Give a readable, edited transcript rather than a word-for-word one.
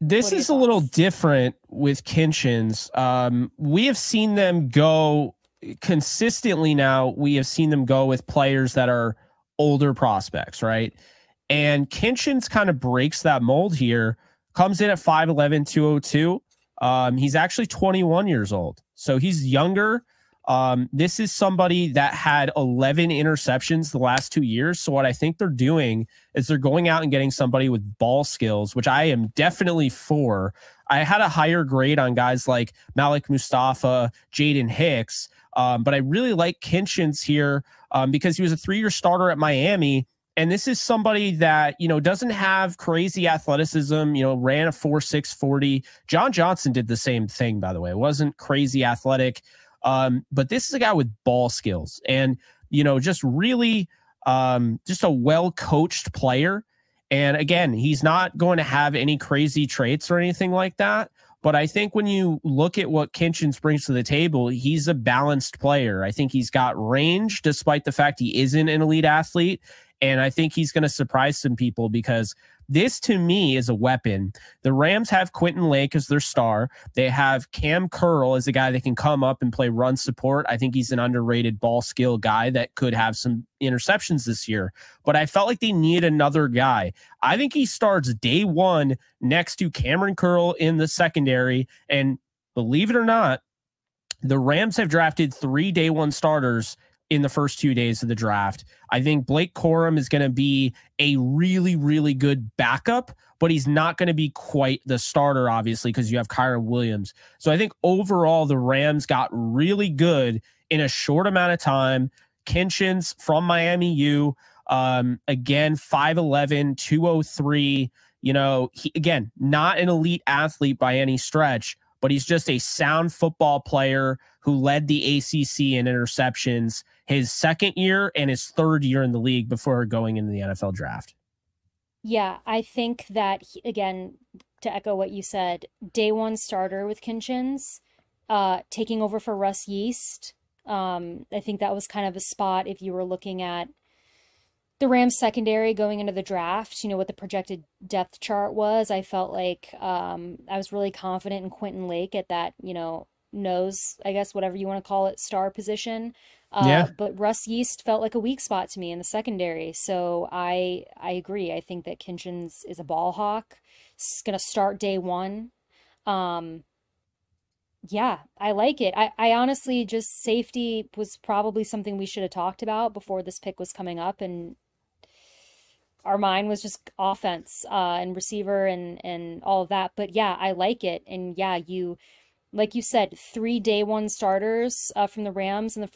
This What are your is a little thoughts? different with Kinchins. We have seen them go consistently now. We have seen them go with players that are older prospects, right? And Kinchins kind of breaks that mold here. Comes in at 5'11, 202. He's actually 21 years old. So he's younger. This is somebody that had 11 interceptions the last 2 years. So what I think they're doing is they're going out and getting somebody with ball skills, which I am definitely for. I had a higher grade on guys like Malik Mustafa, Jaden Hicks, but I really like Kinchins here because he was a 3-year starter at Miami. And this is somebody that, doesn't have crazy athleticism, ran a 4.6 40. John Johnson did the same thing, by the way. It wasn't crazy athletic. But this is a guy with ball skills and, just really just a well coached player. And again, he's not going to have any crazy traits or anything like that. But I think when you look at what Kinchins brings to the table, he's a balanced player. I think he's got range, despite the fact he isn't an elite athlete. And I think he's going to surprise some people because this, to me, is a weapon. The Rams have Quentin Lake as their star. They have Cam Curl as a guy that can come up and play run support. I think he's an underrated ball skill guy that could have some interceptions this year. But I felt like they need another guy. I think he starts day one next to Cameron Curl in the secondary. And believe it or not, the Rams have drafted 3 day one starters in the first 2 days of the draft. I think Blake Corum is going to be a really, really good backup, but he's not going to be quite the starter, obviously, because you have Kyron Williams. So I think overall, the Rams got really good in a short amount of time. Kinchins from Miami U, again, 5'11, 203. Again, not an elite athlete by any stretch, but he's just a sound football player who led the ACC in interceptions his second year and his third year in the league before going into the NFL draft. Yeah, I think that again, to echo what you said, day one starter with Kinchins, taking over for Russ Yeast. I think that was kind of a spot if you were looking at the Rams secondary going into the draft, what the projected depth chart was. I felt like I was really confident in Quentin Lake at that, nose, I guess, whatever you want to call it, star position. Yeah. But Russ Yeast felt like a weak spot to me in the secondary. So I agree. I think that Kinchins is a ball hawk. It's gonna start day one. Um, yeah, I like it. I honestly just safety was probably something we should have talked about before this pick was coming up, and our mind was just offense and receiver and all of that. But yeah, I like it. And yeah, you like you said, 3 day one starters from the Rams in the